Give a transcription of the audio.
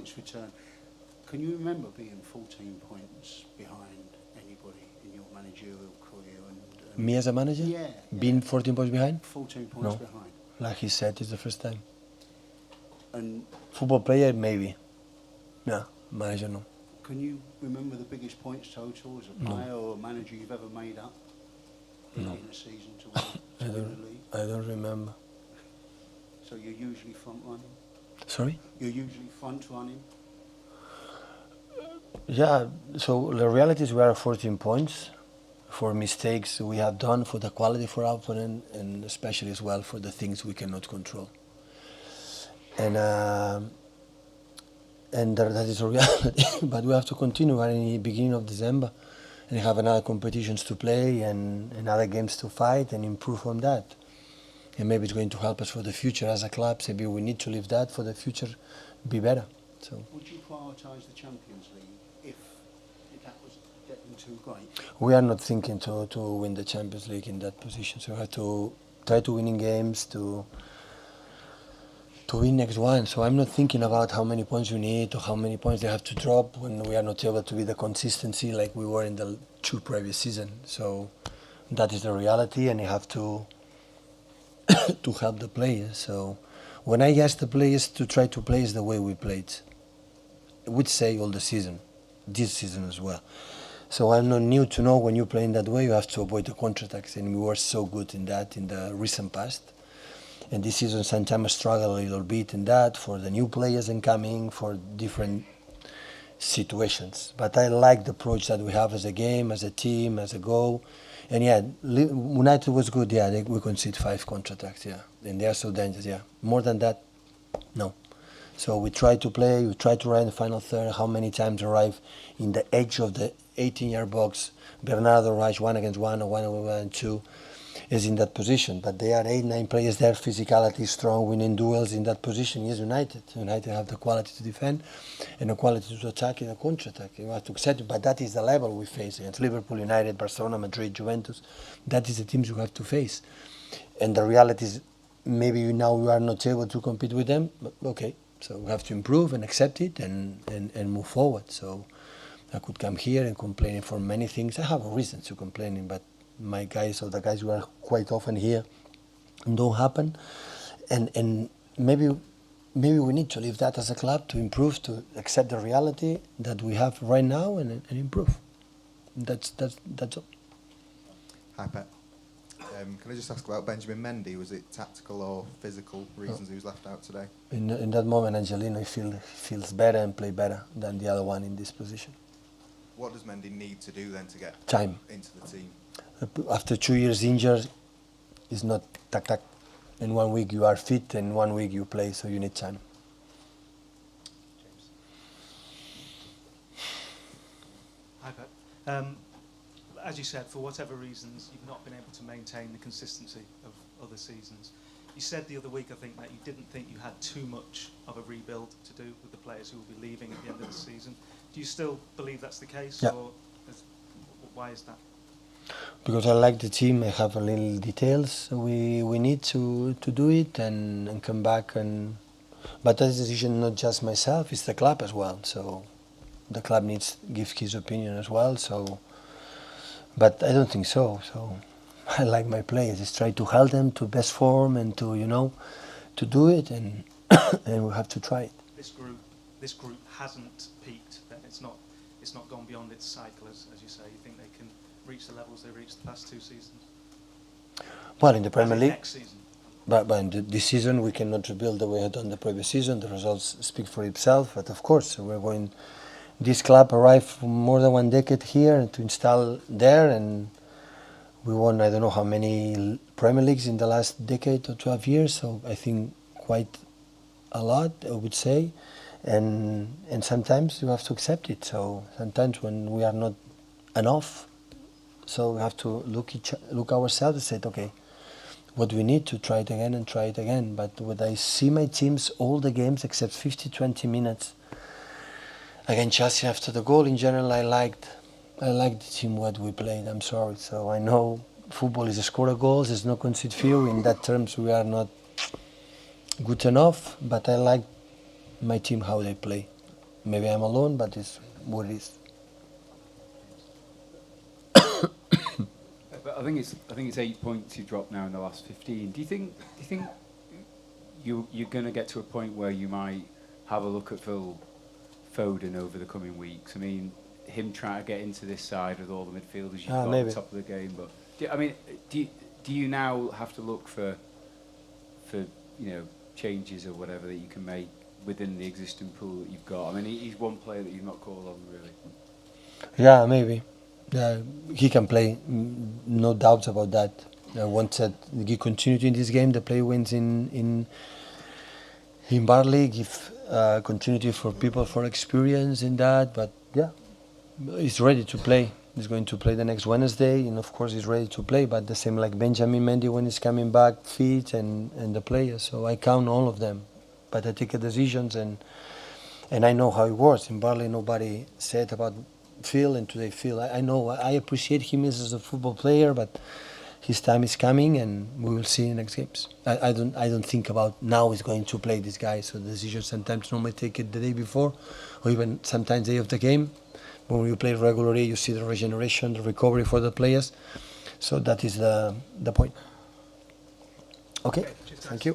points return. Can you remember being 14 points behind anybody in your managerial career? Me as a manager? Yeah. Being 14 points behind? 14 points No. behind. Like he said, it's the first time. And Football player, maybe. No, manager, no. can you remember the biggest points total as a player or a manager you've ever made up in a season to win the league? I don't remember. So you're usually front running? Sorry? You're usually front running? Yeah, so the reality is we are 14 points for mistakes we have done, for the quality for our opponent, and especially as well for the things we cannot control. And that is a reality, but we have to continue. We're in the beginning of December and have another competitions to play and other games to fight and improve on that. And maybe it's going to help us for the future as a club. Maybe we need to leave that for the future, be better. So. Would you prioritise the Champions League if that was getting too great? We are not thinking to win the Champions League in that position. So we have to try to winning games to win next one. So I'm not thinking about how many points we need or how many points they have to drop when we are not able to be the consistency like we were in the 2 previous seasons. So that is the reality, and you have to to help the players. So when I ask the players to try to play is the way we played, I would say all the season, this season as well. So I'm not new to know when you play in that way, you have to avoid the counterattacks, and we were so good in that in the recent past. And this season sometimes I struggle a little bit in that for the new players incoming, for different situations. But I like the approach that we have as a game, as a team, as a goal. And yeah, United was good, yeah, we conceded 5 counterattacks, yeah. And they are so dangerous, yeah. More than that, no. So we try to play, we try to run the final third, how many times arrive in the edge of the 18-yard box. Bernardo Reich, 1-against-1 or 1-on-1-2 is in that position. But there are 8-9 players there, physicality, strong, winning duels in that position. Yes, United have the quality to defend and the quality to attack in a counter-attack. You have to accept it, but that is the level we face against Liverpool, United, Barcelona, Madrid, Juventus. That is the teams you have to face. And the reality is maybe now we are not able to compete with them, but okay. So we have to improve and accept it and move forward. So I could come here and complain for many things. I have reasons to complaining, but my guys or the guys who are quite often here don't happen. And maybe we need to leave that as a club to improve, to accept the reality that we have right now and improve. That's all. Hi, Pep. Can I just ask about Benjamin Mendy? Was it tactical or physical reasons he was left out today? In that moment, Angelino feels better and play better than the other one in this position. What does Mendy need to do then to get time into the team? After 2 years injured, it's not tac. In 1 week you are fit, and 1 week you play, so you need time. Hi, Pep. As you said, for whatever reasons, you've not been able to maintain the consistency of other seasons. You said the other week, I think, that you didn't think you had too much of a rebuild to do with the players who will be leaving at the end of the season. Do you still believe that's the case? Yeah. Or why is that? Because I like the team, I have a little details. We need to do it and come back. But that decision not just myself, it's the club as well. So the club needs to give his opinion as well. So, but I don't think so. So I like my players. Just try to help them to best form and to to do it, and and we have to try it. This group hasn't peaked. Then it's not gone beyond its cycle, as you say. You think they can reach the levels they reached the past 2 seasons? Well, in the Premier League, next season. But in this season we cannot rebuild the way we had done the previous season. The results speak for itself. But of course, we're going. This club arrived for more than 1 decade here to install there, and we won I don't know how many Premier Leagues in the last decade or 12 years. So I think quite a lot, I would say. And sometimes you have to accept it. So sometimes when we are not enough, so we have to look ourselves and say, okay, what we need to try it again and try it again. But when I see my teams, all the games except 50-20 minutes against Chelsea after the goal, in general, I liked the team what we played. I'm sorry. So I know football is a score of goals, it's not concede few. In that terms, we are not good enough. But I like my team how they play. maybe I'm alone, but it's what it is. But I think it's 8 points you dropped now in the last 15. Do you think you're going to get to a point where you might have a look at Phil Foden over the coming weeks? I mean, him trying to get into this side with all the midfielders you've got Maybe. at the top of the game. But do you now have to look for changes or whatever that you can make within the existing pool that you've got? I mean, he's one player that you've not called on really. Yeah, maybe. He can play, no doubts about that. Once that give continuity in this game, the play wins in Barley, give continuity for people for experience in that. But yeah, he's ready to play. He's going to play the next Wednesday, and of course he's ready to play. But the same like Benjamin Mendy when he's coming back, fit and the players. So I count all of them, but I take decisions and I know how it works. In Barley, nobody said about Phil, and today Phil. I know I appreciate him as a football player, but his time is coming, and we will see in the next games. I don't think about now he's going to play this guy. So the decision sometimes normally take it the day before, or even sometimes the day of the game. When you play regularly, you see the regeneration, the recovery for the players. So that is the point. Okay, thank you.